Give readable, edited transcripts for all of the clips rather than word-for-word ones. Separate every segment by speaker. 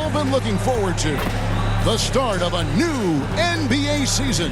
Speaker 1: all been looking forward to. The start of a new NBA season.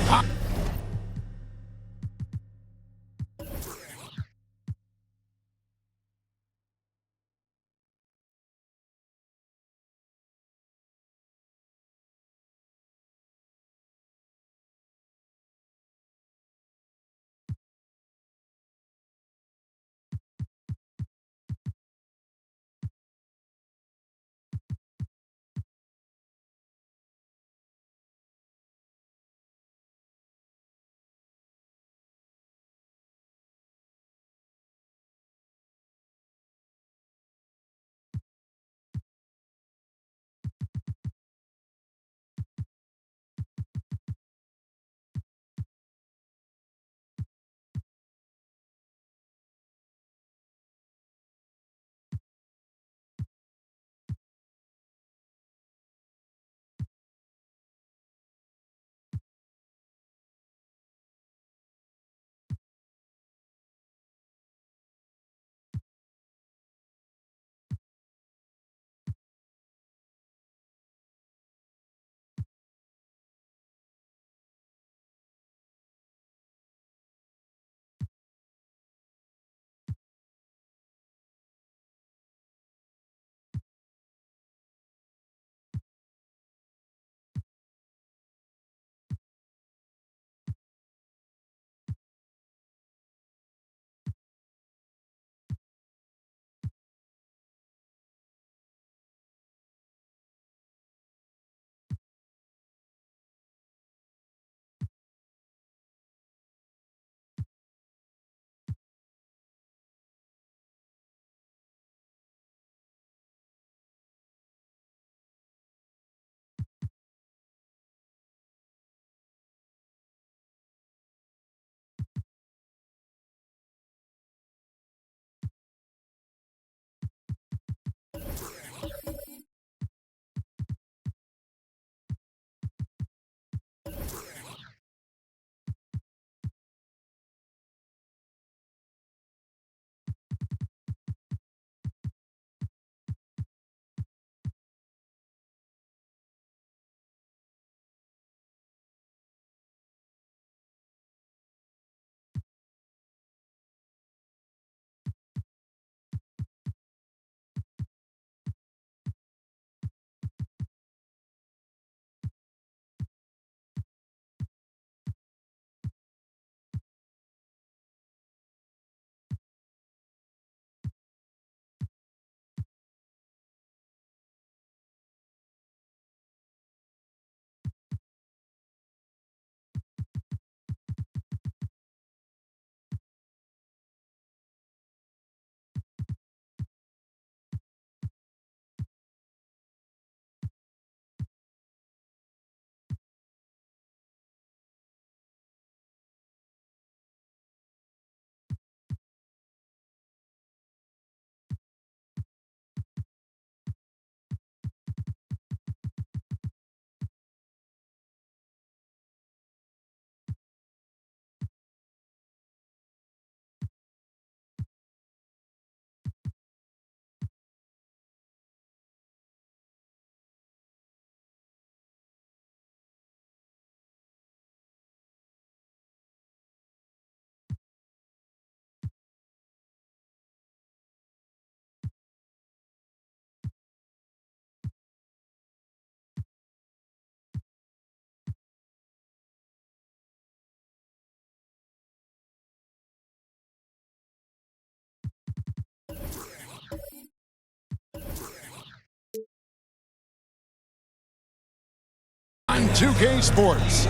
Speaker 1: On 2K Sports.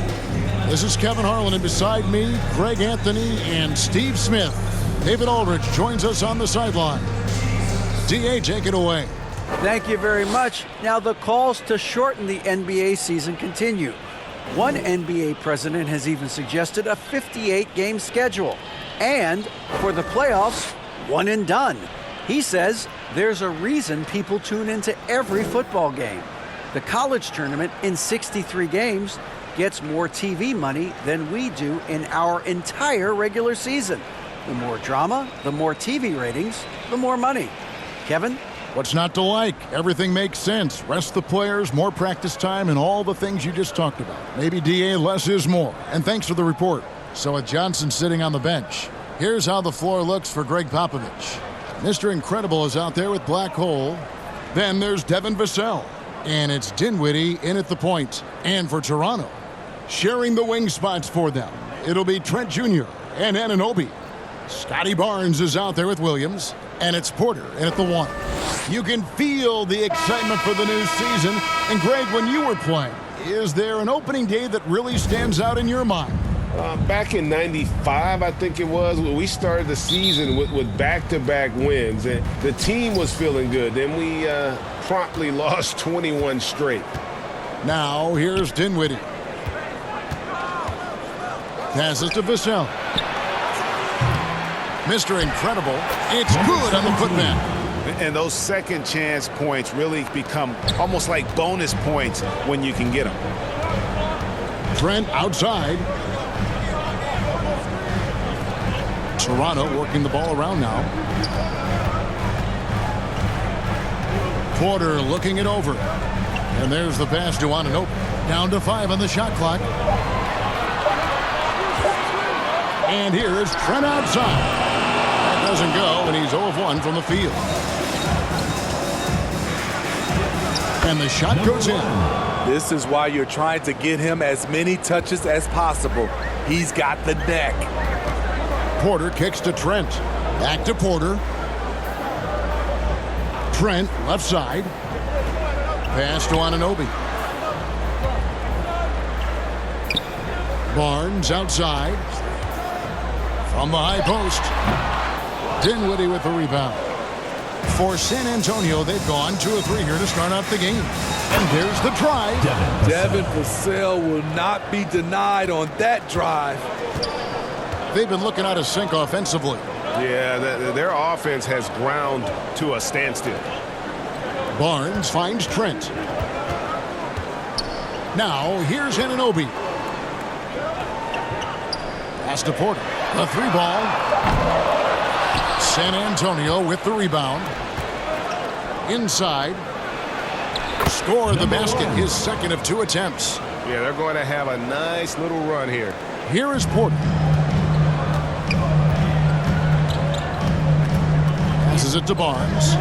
Speaker 1: This is Kevin Harlan, and beside me, Greg Anthony and Steve Smith. David Aldridge joins us on the sideline. DA, take it away.
Speaker 2: Thank you very much. Now, the calls to shorten the NBA season continue. One NBA president has even suggested a 58-game schedule. And for the playoffs, one and done. He says there's a reason people tune into every football game. The college tournament in 63 games gets more TV money than we do in our entire regular season. The more drama, the more TV ratings, the more money. Kevin?
Speaker 1: What's not to like? Everything makes sense. Rest the players, more practice time, and all the things you just talked about. Maybe DA, less is more. And thanks for the report. So with Johnson sitting on the bench, here's how the floor looks for Greg Popovich. Mr. Incredible is out there with Black Hole. Then there's Devin Vassell. And it's Dinwiddie in at the point. And for Toronto, sharing the wing spots for them, it'll be Trent Jr. and Anunoby. Scotty Barnes is out there with Williams. And it's Porter in at the 1. You can feel the excitement for the new season. And Greg, when you were playing, is there an opening day that really stands out in your mind?
Speaker 3: Back in '95, I think it was, when we started the season with back-to-back wins. And the team was feeling good. Then we promptly lost 21 straight.
Speaker 1: Now, here's Dinwiddie. Passes to Vassell. Mr. Incredible. It's good on the putback.
Speaker 4: And those second chance points really become almost like bonus points when you can get them.
Speaker 1: Trent outside. Toronto working the ball around now. Porter looking it over. And there's the pass to Anunoby. Down to 5 on the shot clock. And here is Trent outside. That doesn't go, and he's 0 of 1 from the field. And the shot goes in.
Speaker 5: This is why you're trying to get him as many touches as possible. He's got the neck.
Speaker 1: Porter kicks to Trent. Back to Porter. Trent left side. Pass to Anunoby. Barnes outside. From the high post. Dinwiddie with the rebound. For San Antonio, they've gone 2 of 3 here to start out the game. And there's the try.
Speaker 5: Devin Vassell will not be denied on that drive.
Speaker 1: They've been looking out of sync offensively.
Speaker 3: Yeah, their offense has ground to a standstill.
Speaker 1: Barnes finds Trent. Now, here's Anunoby. Pass to Porter. The 3-ball. San Antonio with the rebound. Inside. Score the basket, his second of 2 attempts.
Speaker 3: Yeah, they're going to have a nice little run here.
Speaker 1: Here is Porter. Passes it to Barnes.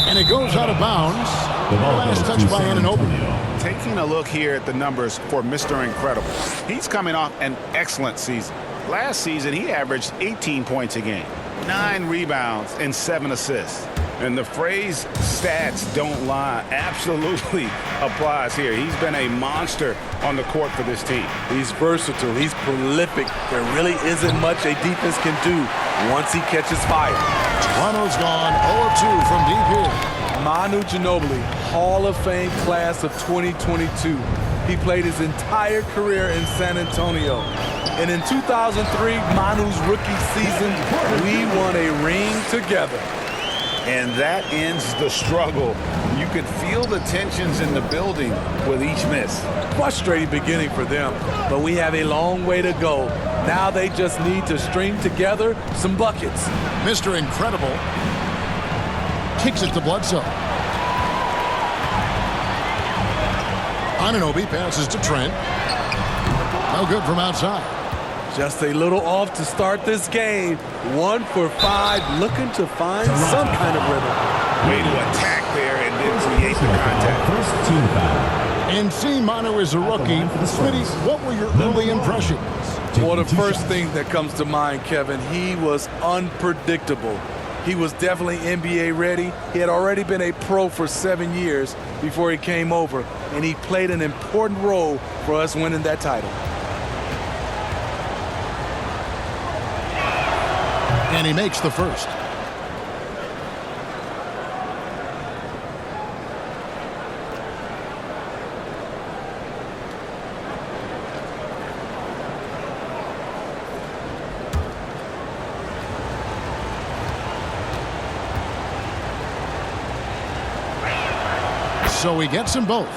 Speaker 1: And it goes out of bounds. Last touch by Anunoby.
Speaker 4: Taking a look here at the numbers for Mr. Incredible. He's coming off an excellent season. Last season, he averaged 18 points a game, 9 rebounds, and 7 assists. And the phrase stats don't lie absolutely applies here. He's been a monster on the court for this team.
Speaker 5: He's versatile. He's prolific. There really isn't much a defense can do once he catches fire.
Speaker 1: Toronto's gone 0 of 2 from deep here.
Speaker 5: Manu Ginobili, Hall of Fame class of 2022. He played his entire career in San Antonio. And in 2003, Manu's rookie season, we won a ring together.
Speaker 4: And that ends the struggle. You could feel the tensions in the building with each miss.
Speaker 5: Frustrating beginning for them, but we have a long way to go. Now they just need to string together some buckets.
Speaker 1: Mr. Incredible kicks it to Bledsoe. Anunoby passes to Trent. No good from outside.
Speaker 5: Just a little off to start this game. 1 for 5, looking to find some kind of rhythm.
Speaker 4: Way to attack there and then create the contact.
Speaker 1: And seeing Manu as a rookie, Smitty, what were your early impressions?
Speaker 5: Well, the first thing that comes to mind, Kevin, he was unpredictable. He was definitely NBA ready. He had already been a pro for 7 years before he came over, and he played an important role for us winning that title.
Speaker 1: And he makes the first. So he gets them both.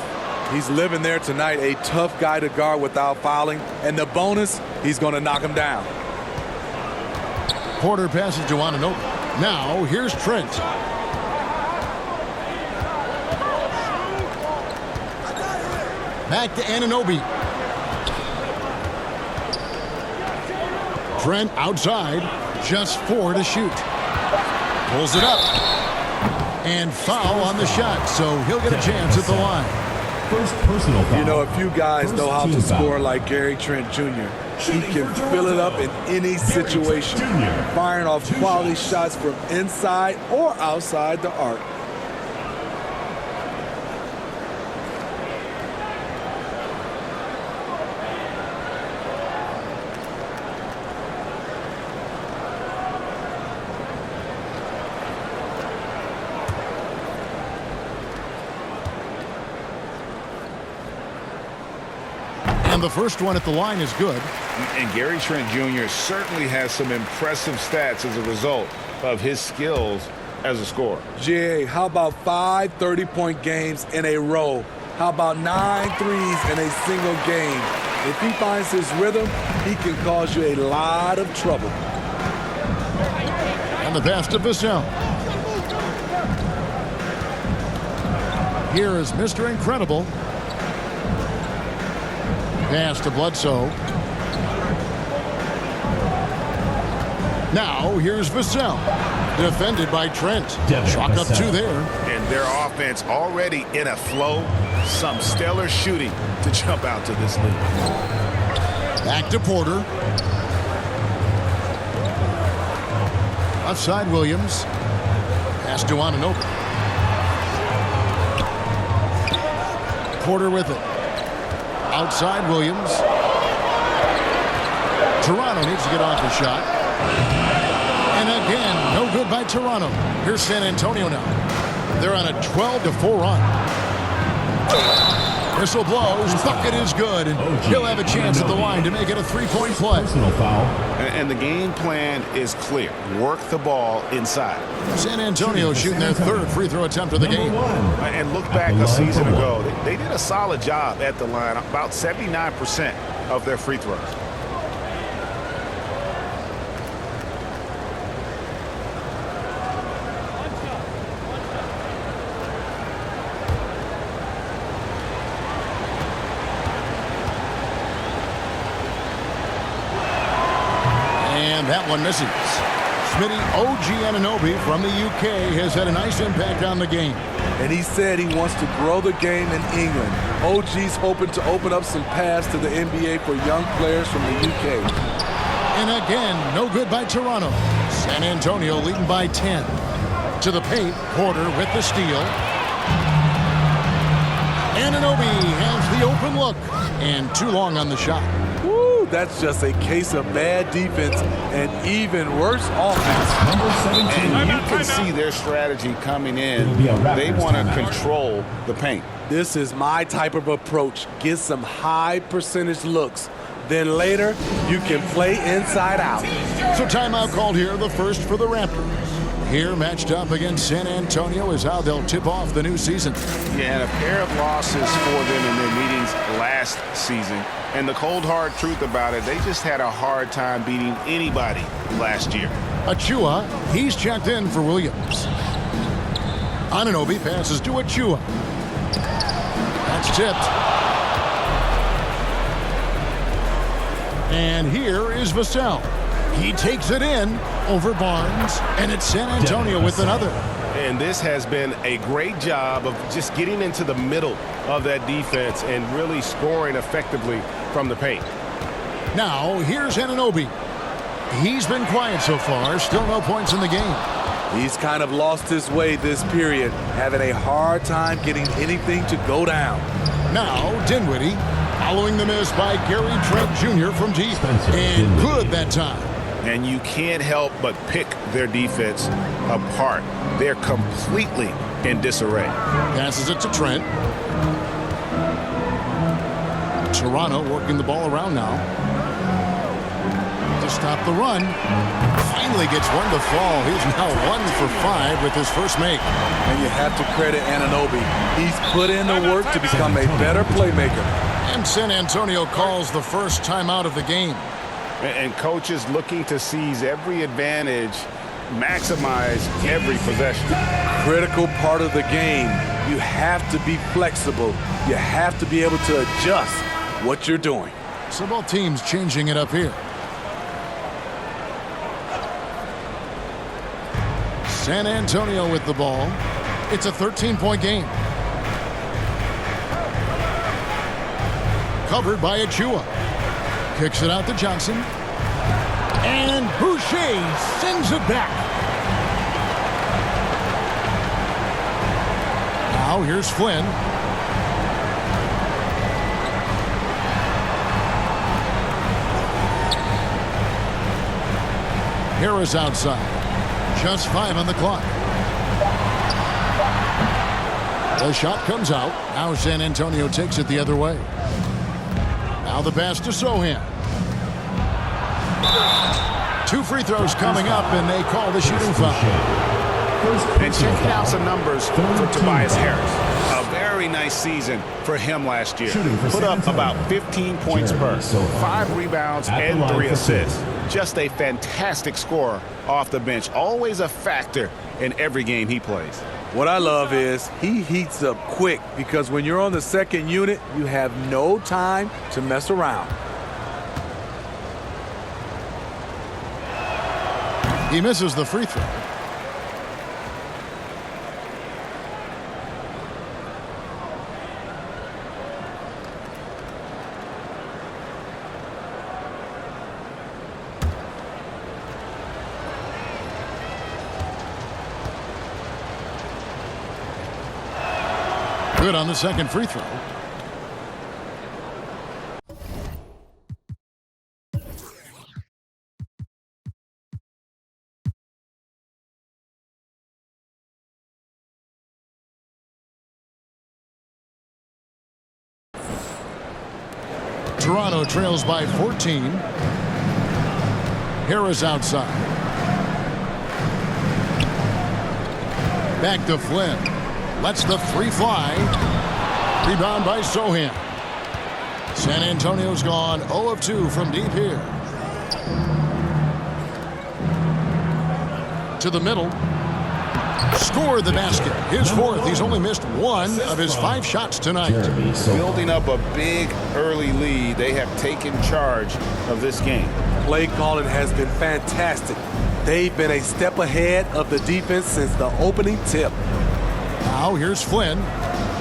Speaker 5: He's living there tonight, a tough guy to guard without fouling. And the bonus, he's going to knock him down.
Speaker 1: Porter passes to Anunoby. Now, here's Trent. Back to Anunoby. Trent outside. Just 4 to shoot. Pulls it up. And foul on the shot, so he'll get a chance at the line.
Speaker 6: First personal foul.
Speaker 5: You know, a few guys know how to score like Gary Trent Jr. He can fill it up in any situation, firing off quality shots from inside or outside the arc.
Speaker 1: And the first one at the line is good.
Speaker 3: And Gary Trent Jr. certainly has some impressive stats as a result of his skills as a scorer.
Speaker 5: GA, how about 5 30-point games in a row? How about 9 threes in a single game? If he finds his rhythm, he can cause you a lot of trouble.
Speaker 1: And the pass to Vassell. Here is Mr. Incredible. Pass to Bledsoe. Now here's Vassell. Defended by Trent. Chalk up 2 there.
Speaker 4: And their offense already in a flow. Some stellar shooting to jump out to this lead.
Speaker 1: Back to Porter. Left side Williams. Pass to Anunoby. Porter with it. Outside Williams. Toronto needs to get off the shot. And again, no good by Toronto. Here's San Antonio now. They're on a 12-4 run. Whistle blows. Bucket is good. And he'll have a chance at the line to make it a 3-point play.
Speaker 6: Personal foul.
Speaker 4: And the game plan is clear. Work the ball inside.
Speaker 1: San Antonio shooting their 3rd free throw attempt of the game.
Speaker 4: And look back a season ago. They did a solid job at the line. About 79% of their free throws.
Speaker 1: That one misses. Smitty OG Anunoby from the UK has had a nice impact on the game.
Speaker 5: And he said he wants to grow the game in England. OG's hoping to open up some paths to the NBA for young players from the UK.
Speaker 1: And again, no good by Toronto. San Antonio leading by 10. To the paint, Porter with the steal. Anunoby has the open look. And too long on the shot.
Speaker 5: That's just a case of bad defense and even worse offense.
Speaker 4: And you can see their strategy coming in. They want to control the paint.
Speaker 5: This is my type of approach. Get some high percentage looks. Then later, you can play inside out.
Speaker 1: So timeout called here, the first for the Raptors. Here matched up against San Antonio is how they'll tip off the new season.
Speaker 4: Yeah, and a pair of losses for them in their meetings last season. And the cold, hard truth about it, they just had a hard time beating anybody last year.
Speaker 1: Achua, he's checked in for Williams. Anunoby passes to Achua. That's tipped. And here is Vassell. He takes it in over Barnes, and it's San Antonio with another.
Speaker 3: And this has been a great job of just getting into the middle of that defense and really scoring effectively from the paint.
Speaker 1: Now, here's Anunoby. He's been quiet so far. Still no points in the game.
Speaker 5: He's kind of lost his way this period, having a hard time getting anything to go down.
Speaker 1: Now, Dinwiddie, following the miss by Gary Trent Jr. from deep. And good that time.
Speaker 4: And you can't help but pick their defense apart. They're completely in disarray.
Speaker 1: Passes it to Trent. Toronto working the ball around now. To stop the run. Finally gets one to fall. He's now 1 for 5 with his first make.
Speaker 5: And you have to credit Anunoby. He's put in the work to become a better playmaker.
Speaker 1: And San Antonio calls the first timeout of the game.
Speaker 3: And coaches looking to seize every advantage
Speaker 4: maximize every possession.
Speaker 5: Critical part of the game. You have to be flexible. You have to be able to adjust what you're doing.
Speaker 1: So both teams changing it up here. San Antonio with the ball. It's a 13-point game. Covered by Achua. Kicks it out to Johnson. And Boucher sends it back. Now here's Flynn. Harris outside. Just 5 on the clock. The shot comes out. Now San Antonio takes it the other way. Now the pass to Sohan. 2 free throws coming up, and they call the shooting foul.
Speaker 4: And checking out some numbers for Tobias Harris. A very nice season for him last year. Put up about 15 points per, 5 rebounds, and 3 assists. Just a fantastic scorer off the bench. Always a factor in every game he plays.
Speaker 5: What I love is he heats up quick because when you're on the second unit, you have no time to mess around.
Speaker 1: He misses the free throw. Good on the second free throw. Toronto trails by 14. Harris outside. Back to Flynn. Lets the three fly. Rebound by Sohan. San Antonio's gone 0 of 2 from deep here. To the middle. Scored the basket. His fourth. He's only missed 1 of his 5 shots tonight.
Speaker 4: Building up a big early lead. They have taken charge of this game.
Speaker 5: Play calling has been fantastic. They've been a step ahead of the defense since the opening tip.
Speaker 1: Now here's Flynn.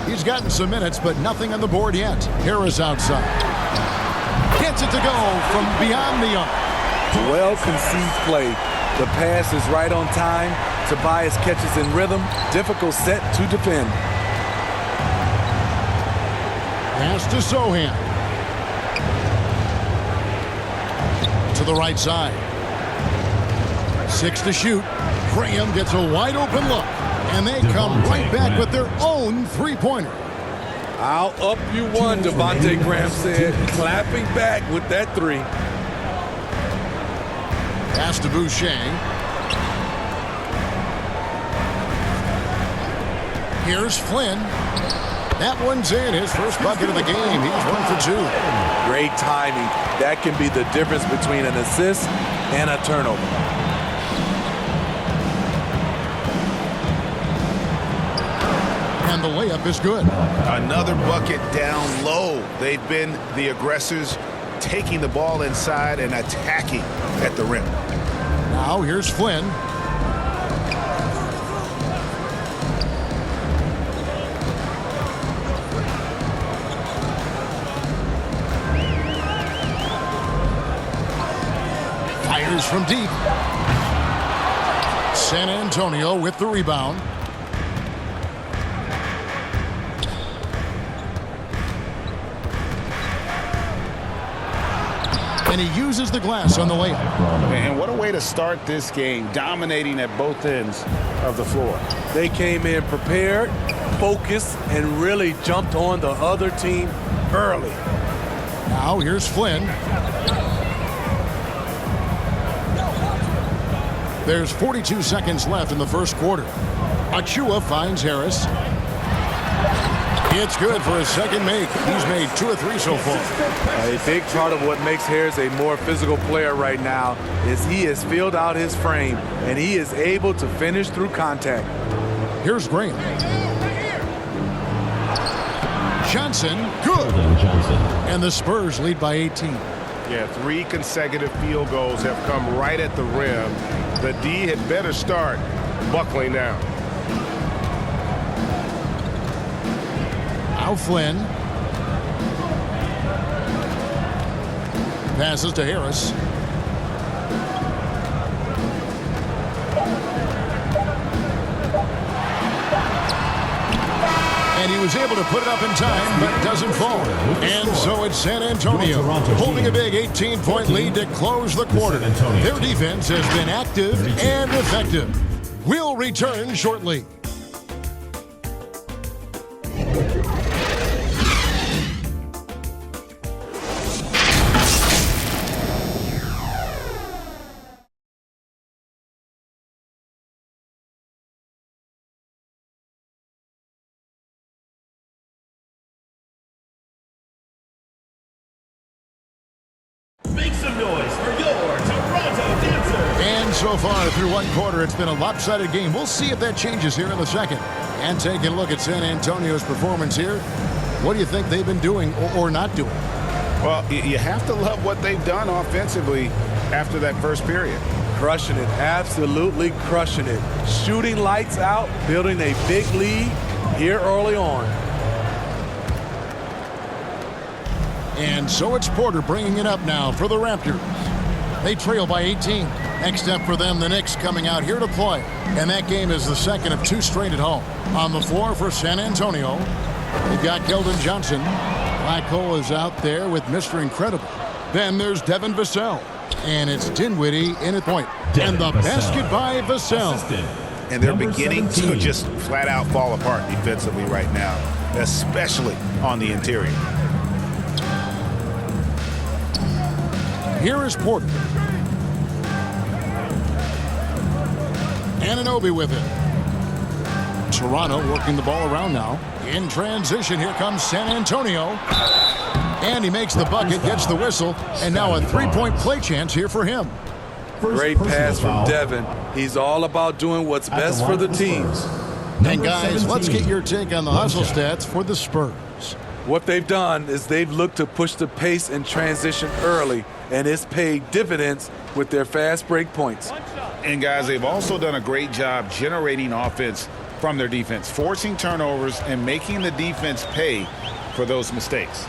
Speaker 1: He's gotten some minutes, but nothing on the board yet. Harris outside. Gets it to go from beyond the arc.
Speaker 5: Well-conceived play. The pass is right on time. Tobias catches in rhythm. Difficult set to defend.
Speaker 1: Pass to Sohan. To the right side. 6 to shoot. Graham gets a wide open look. And they come right back with their own three-pointer.
Speaker 5: I'll up you one, Devontae Graham said, clapping back with that 3.
Speaker 1: Pass to Boucher. Here's Flynn. That one's in. His first bucket of the game. He's 1 for 2.
Speaker 5: Great timing. That can be the difference between an assist and a turnover.
Speaker 1: And the layup is good.
Speaker 4: Another bucket down low. They've been the aggressors, taking the ball inside and attacking at the rim.
Speaker 1: Now here's Flynn. Fires from deep. San Antonio with the rebound. And he uses the glass on the layup.
Speaker 4: And what a way to start this game, dominating at both ends of the floor.
Speaker 5: They came in prepared, focused, and really jumped on the other team early.
Speaker 1: Now here's Flynn. There's 42 seconds left in the first quarter. Achua finds Harris. It's good for his second make. He's made 2 or 3 so far.
Speaker 5: A big part of what makes Harris a more physical player right now is he has filled out his frame, and he is able to finish through contact.
Speaker 1: Here's Graham. Johnson, good.
Speaker 6: Johnson.
Speaker 1: And the Spurs lead by 18.
Speaker 3: Yeah, 3 consecutive field goals have come right at the rim. The D had better start buckling down.
Speaker 1: Now Flynn. Passes to Harris. And he was able to put it up in time, but doesn't fall. And so it's San Antonio holding a big 18-point lead to close the quarter. Their defense has been active and effective. We'll return shortly.
Speaker 6: Make some noise for your Toronto Dancers.
Speaker 1: And so far through one quarter, it's been a lopsided game. We'll see if that changes here in the second. And taking a look at San Antonio's performance here, what do you think they've been doing or not doing?
Speaker 4: Well, you have to love what they've done offensively after that first period.
Speaker 5: Crushing it, absolutely crushing it. Shooting lights out, building a big lead here early on.
Speaker 1: And so it's Porter bringing it up now for the Raptors. They trail by 18. Next up for them, the Knicks coming out here to play. And that game is the second of 2 straight at home. On the floor for San Antonio, they've got Keldon Johnson. Flacco is out there with Mr. Incredible. Then there's Devin Vassell. And it's Dinwiddie in at point. And the basket by Vassell.
Speaker 4: And they're beginning to just flat out fall apart defensively right now, especially on the interior.
Speaker 1: Here is Porter. Anunoby with it. Toronto working the ball around now. In transition, here comes San Antonio. And he makes the bucket, gets the whistle, and now a 3-point play chance here for him.
Speaker 5: Great pass from Devin. He's all about doing what's best for the team.
Speaker 1: And guys, let's get your take on the hustle stats for the Spurs.
Speaker 5: What they've done is they've looked to push the pace and transition early, and it's paid dividends with their fast break points.
Speaker 4: And guys, they've also done a great job generating offense from their defense, forcing turnovers and making the defense pay for those mistakes.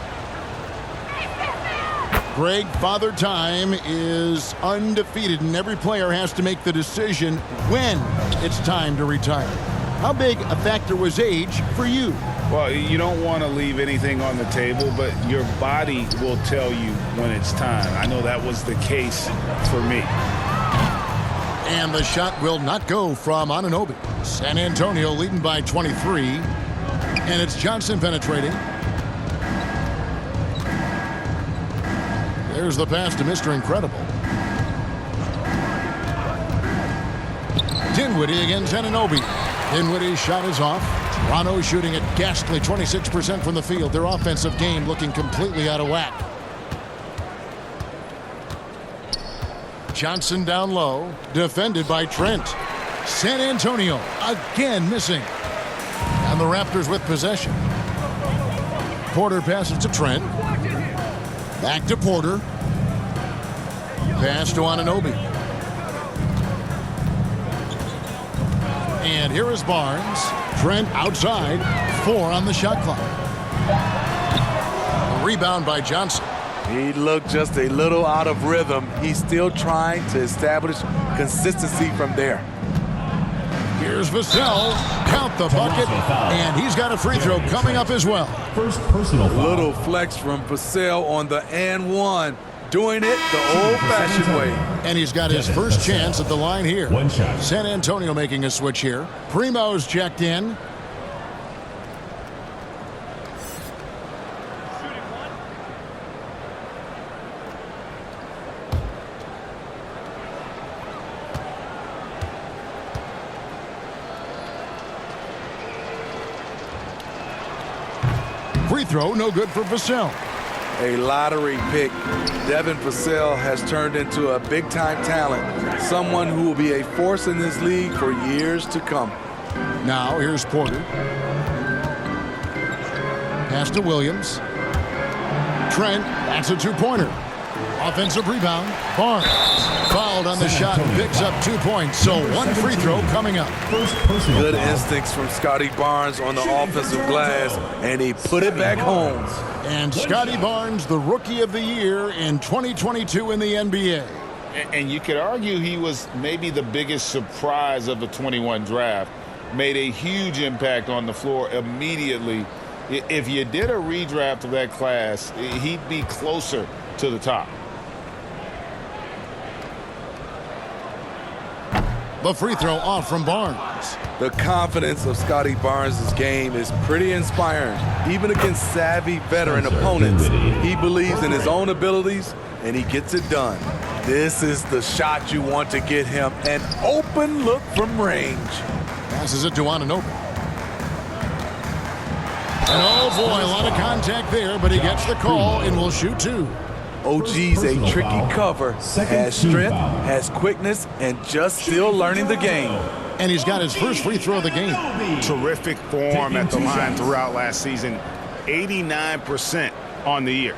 Speaker 1: Greg, Father Time is undefeated, and every player has to make the decision when it's time to retire. How big a factor was age for you?
Speaker 4: Well, you don't want to leave anything on the table, but your body will tell you when it's time. I know that was the case for me.
Speaker 1: And the shot will not go from Anunoby. San Antonio leading by 23. And it's Johnson penetrating. There's the pass to Mr. Incredible. Dinwiddie against Anunoby. Dinwiddie's shot is off. Toronto shooting at ghastly 26% from the field. Their offensive game looking completely out of whack. Johnson down low, defended by Trent. San Antonio again missing. And the Raptors with possession. Porter passes to Trent. Back to Porter. Pass to Anunoby. And here is Barnes. Trent outside. 4 on the shot clock. A rebound by Johnson.
Speaker 5: He looked just a little out of rhythm. He's still trying to establish consistency from there.
Speaker 1: Here's Vassell. Count the bucket. And he's got a free throw coming up as well.
Speaker 6: First personal foul.
Speaker 5: Little flex from Vassell on the and one. Doing it the old-fashioned way.
Speaker 1: And he's got his first chance at the line here.
Speaker 6: One shot.
Speaker 1: San Antonio making a switch here. Primo's checked in. Free throw, no good for Vassell.
Speaker 5: A lottery pick. Devin Vassell has turned into a big-time talent, someone who will be a force in this league for years to come.
Speaker 1: Now here's Porter. Pass to Williams. Trent, that's a two-pointer. Offensive rebound. Barnes fouled on the shot and picks up 2 points. So one free throw coming up.
Speaker 5: Good instincts from Scotty Barnes on the offensive glass, and he put it back home.
Speaker 1: And Scotty Barnes, the Rookie of the Year in 2022 in the NBA.
Speaker 4: And you could argue he was maybe the biggest surprise of the 21 draft. Made a huge impact on the floor immediately. If you did a redraft of that class, he'd be closer to the top.
Speaker 1: The free throw off from Barnes.
Speaker 5: The confidence of Scotty Barnes' game is pretty inspiring. Even against savvy veteran opponents, he believes in his own abilities, and he gets it done. This is the shot you want to get him, an open look from range.
Speaker 1: Passes it to Anunoby. And oh boy, a lot of contact there, but he gets the call and will shoot two.
Speaker 5: OG's a tricky cover, has strength, has quickness, and just still learning the game.
Speaker 1: And he's got his first free throw of the game.
Speaker 4: Terrific form at the line throughout last season. 89% on the year.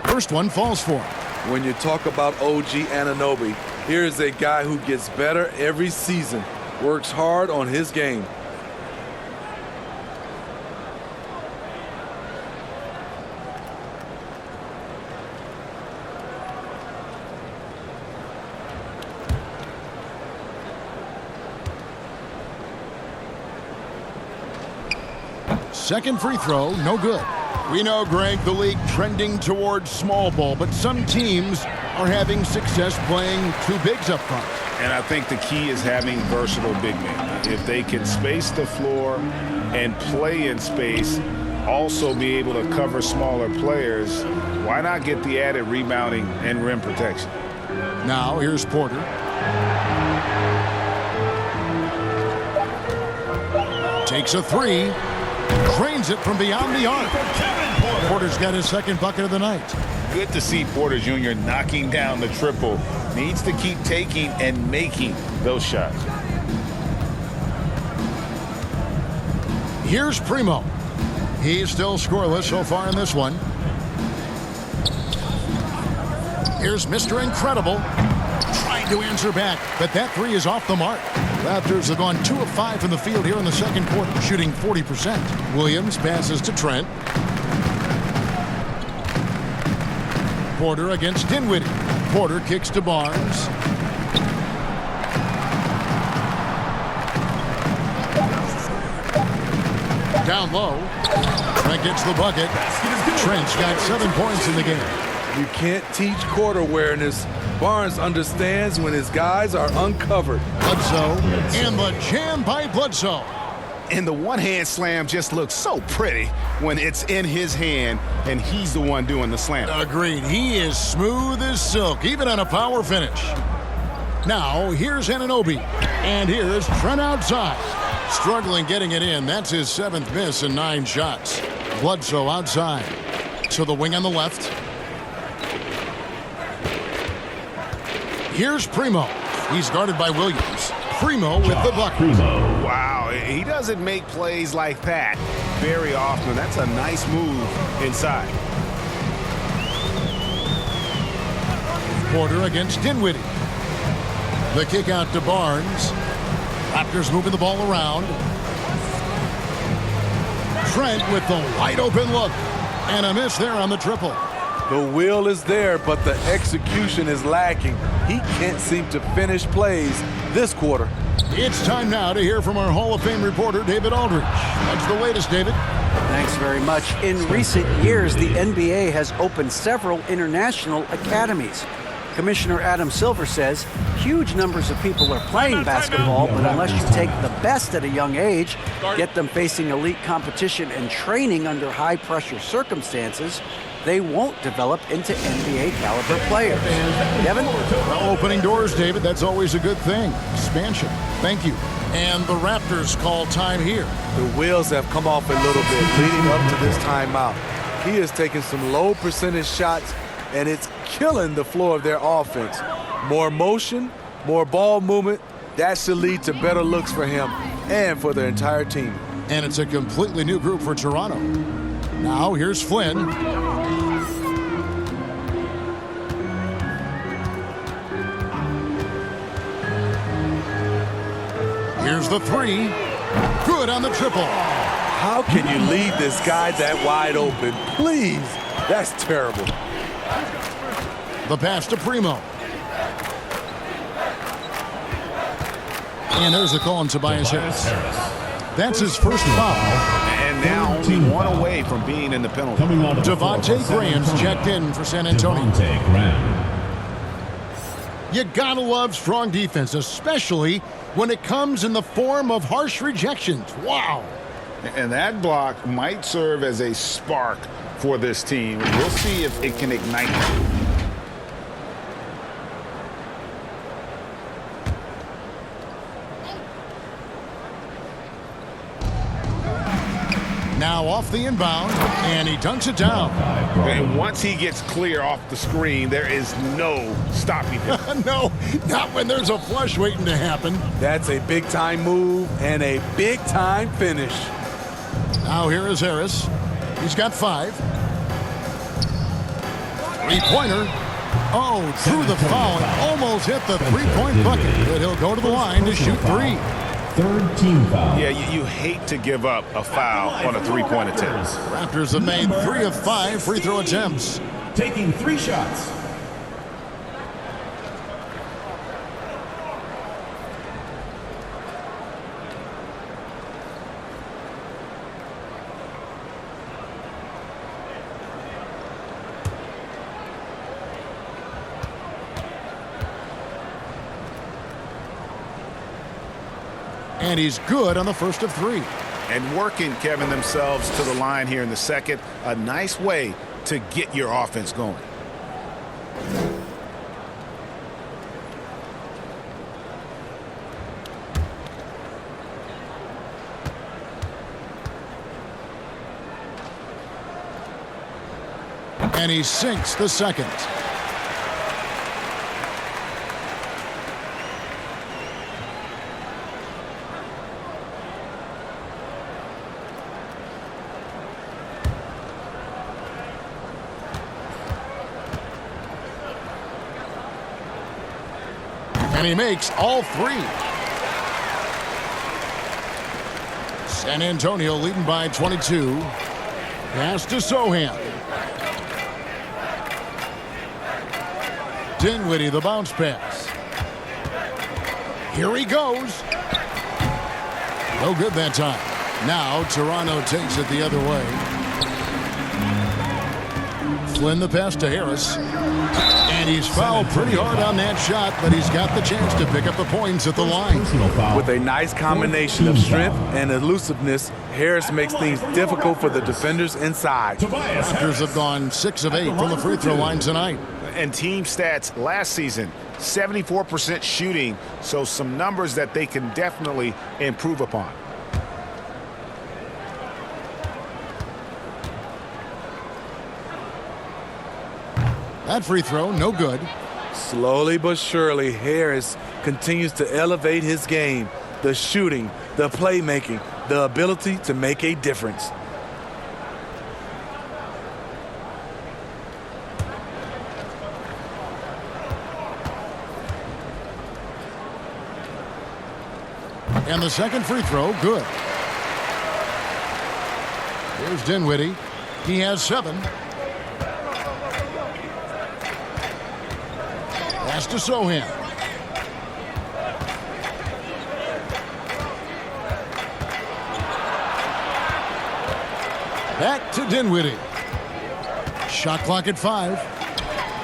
Speaker 1: First one falls for him.
Speaker 5: When you talk about OG Anunoby, here is a guy who gets better every season, works hard on his game.
Speaker 1: Second free throw, no good. We know, Greg, the league trending towards small ball, but some teams are having success playing two bigs up front.
Speaker 4: And I think the key is having versatile big men. If they can space the floor and play in space, also be able to cover smaller players, why not get the added rebounding and rim protection?
Speaker 1: Now here's Porter. Takes a three. Drains it from beyond the arc. Porter's got his second bucket of the night.
Speaker 4: Good to see Porter Jr. knocking down the triple. Needs to keep taking and making those shots.
Speaker 1: Here's Primo. He's still scoreless so far in this one. Here's Mr. Incredible. Trying to answer back, but that three is off the mark. Raptors have gone 2 of 5 from the field here in the second quarter, shooting 40%. Williams passes to Trent. Porter against Dinwiddie. Porter kicks to Barnes. Down low. Trent gets the bucket. Trent's got 7 points in the game.
Speaker 5: You can't teach court awareness. Barnes understands when his guys are uncovered.
Speaker 1: Bledsoe and the jam by Bledsoe.
Speaker 4: And the one-hand slam just looks so pretty when it's in his hand and he's the one doing the slam.
Speaker 1: Agreed. He is smooth as silk, even on a power finish. Now, here's Anunoby. And here's Trent outside. Struggling getting it in. That's his 7th miss in 9 shots. Bledsoe outside. To the wing on the left. Here's Primo. He's guarded by Williams. Primo with the bucket.
Speaker 4: Wow, he doesn't make plays like that very often. That's a nice move inside.
Speaker 1: Porter against Dinwiddie. The kick out to Barnes. Raptors moving the ball around. Trent with the wide open look. And a miss there on the triple.
Speaker 5: The will is there, but the execution is lacking. He can't seem to finish plays this quarter.
Speaker 1: It's time now to hear from our Hall of Fame reporter, David Aldridge. What's the latest, David?
Speaker 2: Thanks very much. In recent years, the NBA has opened several international academies. Commissioner Adam Silver says huge numbers of people are playing basketball, but unless you take the best at a young age, get them facing elite competition and training under high-pressure circumstances, they won't develop into NBA-caliber players. Kevin?
Speaker 1: Well, opening doors, David, that's always a good thing. Expansion. Thank you. And the Raptors call time here.
Speaker 5: The wheels have come off a little bit leading up to this timeout. He is taking some low percentage shots, and it's killing the floor of their offense. More motion, more ball movement, that should lead to better looks for him and for their entire team.
Speaker 1: And it's a completely new group for Toronto. Now here's Flynn. Here's the three. Good on the triple.
Speaker 5: How can you leave this guy that wide open? Please. That's terrible.
Speaker 1: The pass to Primo. And there's a call on Tobias Harris. That's his first foul.
Speaker 4: And now only one away from being in the penalty.
Speaker 1: Devontae Graham's checked in for San Antonio. You gotta love strong defense, especially when it comes in the form of harsh rejections. Wow.
Speaker 4: And that block might serve as a spark for this team. We'll see if it can ignite.
Speaker 1: Now off the inbound, and he dunks it down.
Speaker 4: And once he gets clear off the screen, there is no stopping him.
Speaker 1: No, not when there's a flush waiting to happen.
Speaker 5: That's a big-time move and a big-time finish.
Speaker 1: Now here is Harris. He's got 5. Three-pointer. Oh, through the foul and almost hit the three-point bucket. But he'll go to the line to shoot 3.
Speaker 6: Third team foul.
Speaker 4: Yeah, you hate to give up a foul on a three-point attempt.
Speaker 1: Raptors have made 3 of 5 free throw attempts.
Speaker 6: Taking 3 shots.
Speaker 1: And he's good on the first of 3.
Speaker 4: And working, Kevin, themselves to the line here in the second. A nice way to get your offense going.
Speaker 1: And he sinks the second. And he makes all 3. San Antonio leading by 22. Pass to Sohan. Dinwiddie, the bounce pass. Here he goes. No good that time. Now Toronto takes it the other way. Flynn the pass to Harris. And he's fouled pretty hard on that shot, but he's got the chance to pick up the points at the line.
Speaker 5: With a nice combination of strength and elusiveness, Harris makes things difficult for the defenders inside.
Speaker 1: Raptors have gone 6 of 8 from the free throw line tonight.
Speaker 4: And team stats last season, 74% shooting, so some numbers that they can definitely improve upon.
Speaker 1: That free throw, no good.
Speaker 5: Slowly but surely, Harris continues to elevate his game. The shooting, the playmaking, the ability to make a difference.
Speaker 1: And the second free throw, good. Here's Dinwiddie. He has 7. Pass to Sohan. Back to Dinwiddie. Shot clock at 5.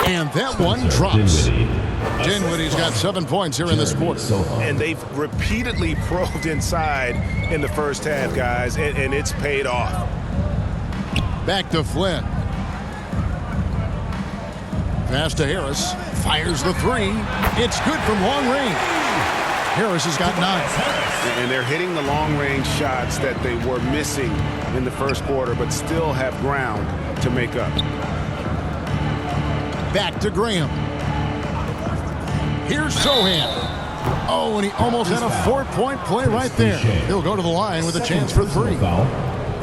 Speaker 1: And that one drops. Dinwiddie's got 7 points here in this quarter.
Speaker 4: And they've repeatedly probed inside in the first half, guys, and it's paid off.
Speaker 1: Back to Flynn. Pass to Harris. Fires the three. It's good from long range. Harris has got 9.
Speaker 4: And they're hitting the long-range shots that they were missing in the first quarter, but still have ground to make up.
Speaker 1: Back to Graham. Here's Sohan. Oh, and he almost had a 4-point play right there. He'll go to the line with a chance for 3.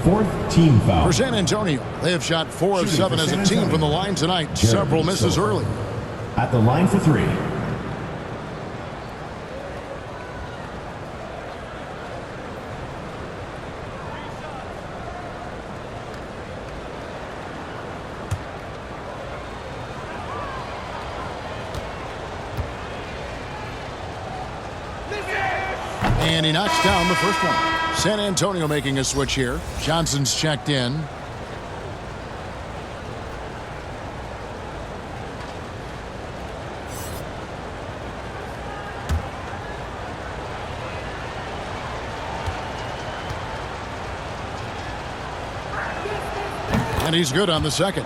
Speaker 7: Fourth team foul.
Speaker 1: For San Antonio, they have shot 4 of 7 as a team from the line tonight. Several misses early.
Speaker 7: At the line for 3.
Speaker 1: And he knocks down the first one. San Antonio making a switch here. Johnson's checked in. And he's good on the second.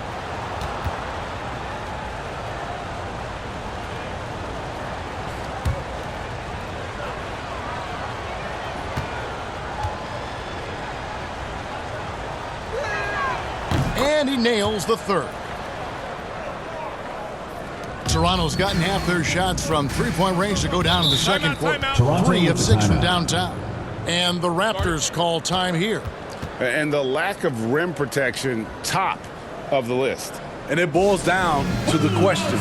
Speaker 1: And he nails the third. Toronto's gotten half their shots from three-point range to go down in the second quarter. 3 of 6 from downtown. And the Raptors call time here.
Speaker 4: And the lack of rim protection, top of the list.
Speaker 5: And it boils down to the question.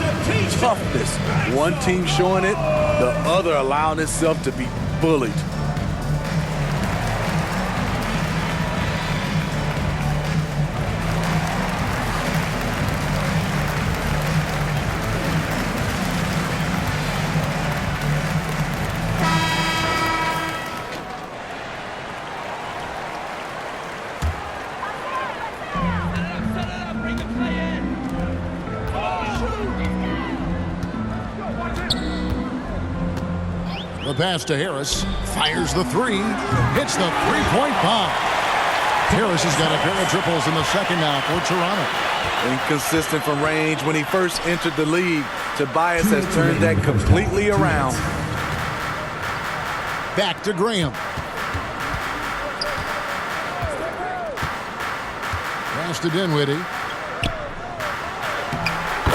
Speaker 5: Toughness. One team showing it, the other allowing itself to be bullied.
Speaker 1: The pass to Harris. Fires the three. Hits the three-point bomb. Harris has got a pair of triples in the second now for Toronto.
Speaker 5: Inconsistent from range when he first entered the league. Tobias has turned that completely around.
Speaker 1: Back to Graham. Pass to Dinwiddie.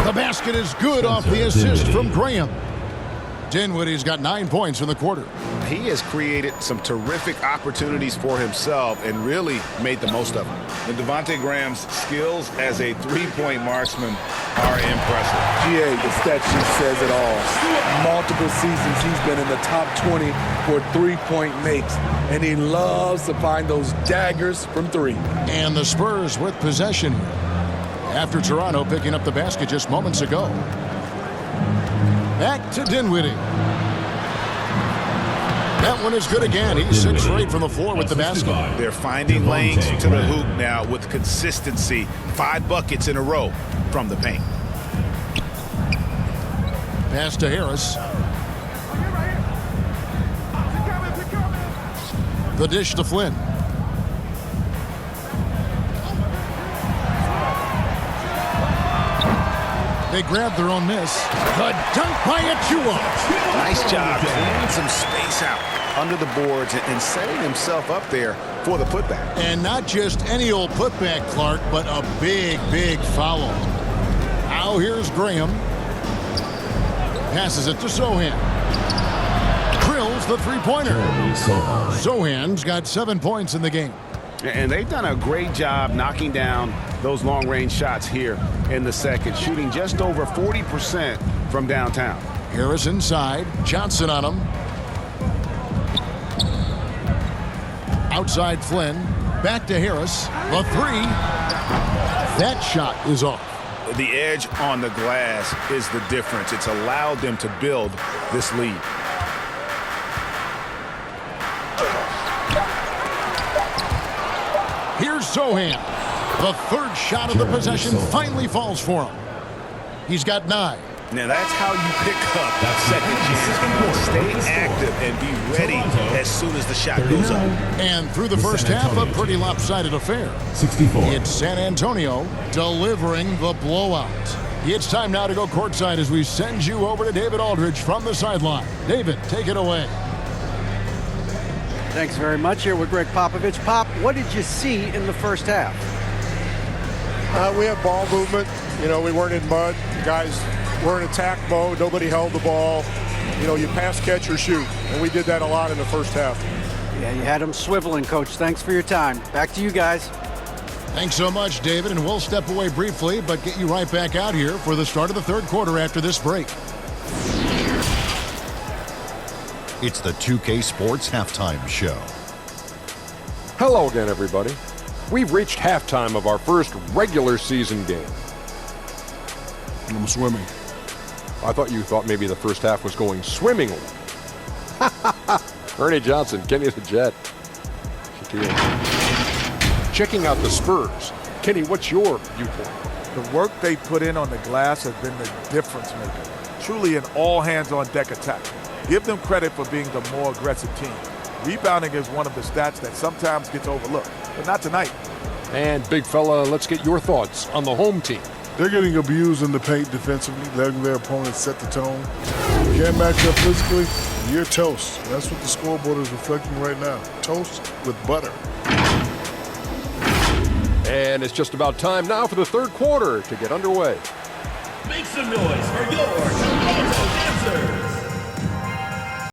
Speaker 1: The basket is good off the assist from Graham. Dinwiddie's got 9 points in the quarter.
Speaker 4: He has created some terrific opportunities for himself and really made the most of them. And Devontae Graham's skills as a three-point marksman are impressive.
Speaker 5: GA, the stat sheet says it all. Multiple seasons he's been in the top 20 for three-point makes, and he loves to find those daggers from 3.
Speaker 1: And the Spurs with possession here after Toronto picking up the basket just moments ago. Back to Dinwiddie. That one is good again. He's 6 for 8 from the floor with the basket.
Speaker 4: They're finding lanes to the hoop now with consistency. 5 buckets in a row from the paint.
Speaker 1: Pass to Harris. The dish to Flynn. They grabbed their own miss. The dunk by Achua.
Speaker 4: Nice job clearing some space out under the boards and setting himself up there for the putback.
Speaker 1: And not just any old putback, Clark, but a big, big foul. Now here's Graham. Passes it to Sohan. Drills the three-pointer. Sohan's got 7 points in the game.
Speaker 4: And they've done a great job knocking down those long-range shots here in the second, shooting just over 40% from downtown.
Speaker 1: Harris inside. Johnson on him. Outside Flynn. Back to Harris. The three. That shot is off.
Speaker 4: The edge on the glass is the difference. It's allowed them to build this lead. Here's
Speaker 1: Sohan. The third shot of the possession finally falls for him. He's got 9.
Speaker 3: Now that's how you pick up second chance. Stay active and be ready as soon as the shot goes up.
Speaker 1: And through the first half, a pretty lopsided affair.
Speaker 7: 64.
Speaker 1: It's San Antonio delivering the blowout. It's time now to go courtside as we send you over to David Aldridge from the sideline. David, take it away.
Speaker 2: Thanks very much. Here with Greg Popovich. Pop, what did you see in the first half?
Speaker 8: We had ball movement. You know, we weren't in mud. The guys were in attack mode. Nobody held the ball. You know, you pass, catch, or shoot. And we did that a lot in the first half.
Speaker 2: Yeah, you had them swiveling, Coach. Thanks for your time. Back to you guys.
Speaker 1: Thanks so much, David, and we'll step away briefly, but get you right back out here for the start of the third quarter after this break.
Speaker 9: It's the 2K Sports Halftime Show.
Speaker 10: Hello again, everybody. We've reached halftime of our first regular season game.
Speaker 5: I'm swimming.
Speaker 10: I thought you thought maybe the first half was going swimmingly. Ernie Johnson, Kenny the Jet. Shaquille. Checking out the Spurs. Kenny, what's your viewpoint?
Speaker 5: The work they put in on the glass has been the difference maker. Truly an all-hands-on-deck attack. Give them credit for being the more aggressive team. Rebounding is one of the stats that sometimes gets overlooked, but not tonight.
Speaker 10: And big fella, let's get your thoughts on the home team.
Speaker 11: They're getting abused in the paint defensively, letting their opponents set the tone. You can't match up physically, you're toast. That's what the scoreboard is reflecting right now. Toast with butter.
Speaker 10: And it's just about time now for the third quarter to get underway.
Speaker 6: Make some noise for your Toronto Dancers.